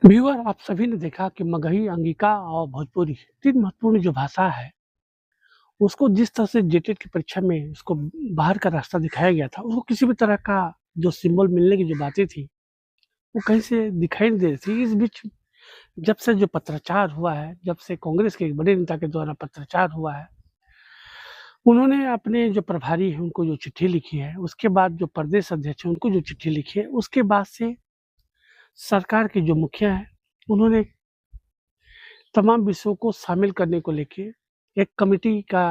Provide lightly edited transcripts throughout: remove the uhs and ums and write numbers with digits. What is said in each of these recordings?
Viewer, आप सभी ने देखा कि मगही, अंगिका और भोजपुरी 3 महत्वपूर्ण जो भाषा है, उसको जिस तरह से जेटेट की परीक्षा में उसको बाहर का रास्ता दिखाया गया था, उसको किसी भी तरह का जो सिंबल मिलने की जो बातें थी, वो कहीं से दिखाई नहीं दे रही थी। इस बीच जब से जो पत्राचार हुआ है, जब से कांग्रेस के एक बड़े नेता के द्वारा पत्राचार हुआ है, उन्होंने अपने जो प्रभारी हैं, उनको जो चिट्ठी लिखी है, उसके बाद जो प्रदेश अध्यक्ष हैं, उनको जो चिट्ठी लिखी है, उसके बाद से सरकार के जो मुखिया हैं, उन्होंने तमाम विषयों को शामिल करने को लेके एक कमिटी का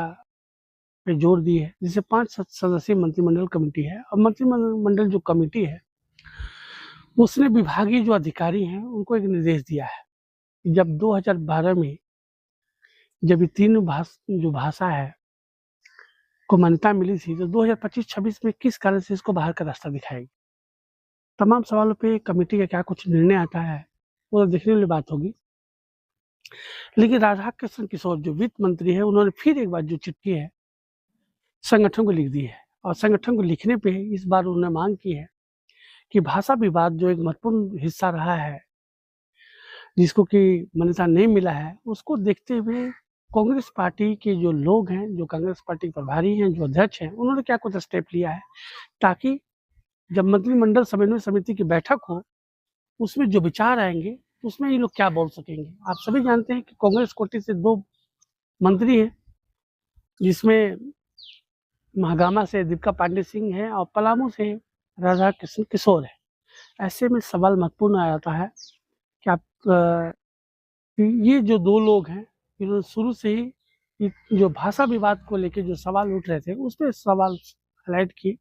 पे जोर दी है, जिसे 5 सदस्यीय मंत्रिमंडल कमेटी है। और मंत्रिमंडल जो कमेटी है, उसने विभागीय जो अधिकारी हैं, उनको एक निर्देश दिया है कि जब 2012 में जब ये तीनों जो भाषा है को मान्यता मिली थी, तो 2025-26 में किस कारण से इसको बाहर का रास्ता दिखाएगी। तमाम सवालों पे कमेटी का क्या कुछ निर्णय आता है, वो तो देखने वाली बात होगी। लेकिन राधा कृष्ण किशोर जो वित्त मंत्री है, उन्होंने फिर एक बार जो चिट्ठी है संगठन को लिख दी है, और संगठन को लिखने पे इस बार उन्होंने मांग की है कि भाषा विवाद जो एक महत्वपूर्ण हिस्सा रहा है, जिसको कि मान्यता नहीं मिला है, उसको देखते हुए कांग्रेस पार्टी के जो लोग हैं, जो कांग्रेस पार्टी के प्रभारी हैं, जो अध्यक्ष हैं, उन्होंने क्या कुछ स्टेप लिया है ताकि जब मंत्रिमंडल समन्वय समिति की बैठक हो, उसमें जो विचार आएंगे, उसमें ये लोग क्या बोल सकेंगे। आप सभी जानते हैं कि कांग्रेस कोटे से 2 मंत्री हैं, जिसमें महागामा से दीपिका पांडे सिंह है और पलामू से राधा कृष्ण किशोर है। ऐसे में सवाल महत्वपूर्ण आ जाता है कि आप ये जो 2 लोग हैं, इन्होंने शुरू से ही जो भाषा विवाद को लेके जो सवाल उठ रहे थे, उस पे सवाल हाईलाइट किए।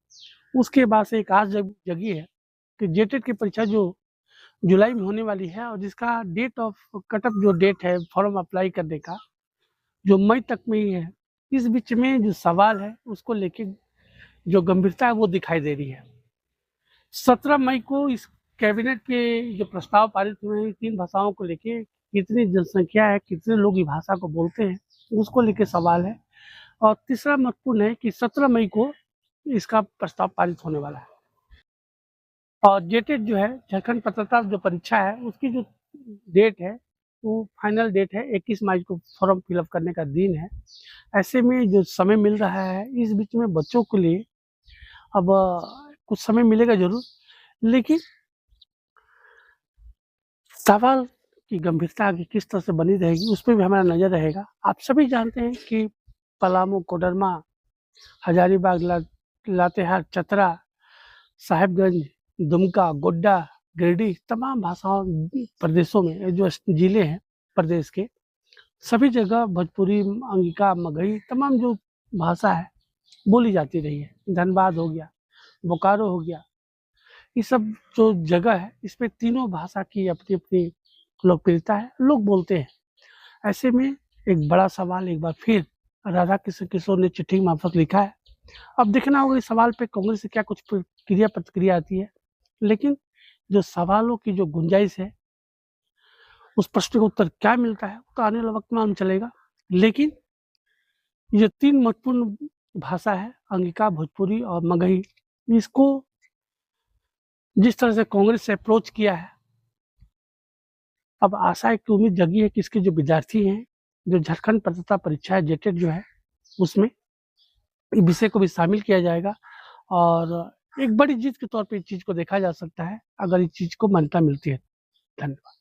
उसके बाद से एक आस जगी है कि जेटेट की परीक्षा जो जुलाई में होने वाली है, और जिसका डेट ऑफ कट ऑफ जो डेट है फॉर्म अप्लाई करने का, जो मई तक में ही है। इस बीच में जो सवाल है, उसको लेके जो गंभीरता है, वो दिखाई दे रही है। 17 मई को इस कैबिनेट के जो प्रस्ताव पारित हुए हैं 3 भाषाओं को लेके, कितनी जनसंख्या है, कितने लोग इस भाषा को बोलते हैं, उसको लेके सवाल है। और तीसरा महत्वपूर्ण है कि 17 मई को इसका प्रस्ताव पारित होने वाला है। और जेटेट जो है, झारखंड पत्रकार जो परीक्षा है, उसकी जो डेट है, वो फाइनल डेट है 21 मार्च को फॉर्म फिलअप करने का दिन है। ऐसे में जो समय मिल रहा है, इस बीच में बच्चों के लिए अब कुछ समय मिलेगा जरूर, लेकिन सवाल की गंभीरता आगे किस तरह से बनी रहेगी, उस पर भी हमारा नजर रहेगा। आप सभी जानते हैं कि पलामू, कोडरमा, हजारीबाग, लातेहार, चतरा, साहेबगंज, दुमका, गोड्डा, गिरिडीह, तमाम भाषाओं प्रदेशों में जो जिले हैं प्रदेश के, सभी जगह भोजपुरी, अंगिका, मगही, तमाम जो भाषा है बोली जाती रही है। धनबाद हो गया, बोकारो हो गया, ये सब जो जगह है, इस पे तीनों भाषा की अपनी अपनी लोकप्रियता है, लोग बोलते हैं। ऐसे में एक बड़ा सवाल एक बार फिर राधा कृष्ण किशोर ने चिट्ठी मार्फत लिखा है। अब देखना होगा इस सवाल पे कांग्रेस से क्या कुछ प्रतिक्रिया आती है, लेकिन जो सवालों की जो गुंजाइश है, उस प्रश्न का उत्तर क्या मिलता है, तो आने वाले वक्त में मालूम चलेगा। लेकिन ये 3 महत्वपूर्ण भाषा है, अंगिका, भोजपुरी और मगही, इसको जिस तरह से कांग्रेस से अप्रोच किया है, अब आशा की उम्मीद जगी है कि इसके जो विद्यार्थी हैं, जो झारखंड पात्रता परीक्षा है जेटेट जो है, उसमें विषय को भी शामिल किया जाएगा, और एक बड़ी जीत के तौर पे इस चीज को देखा जा सकता है, अगर इस चीज को मान्यता मिलती है। धन्यवाद।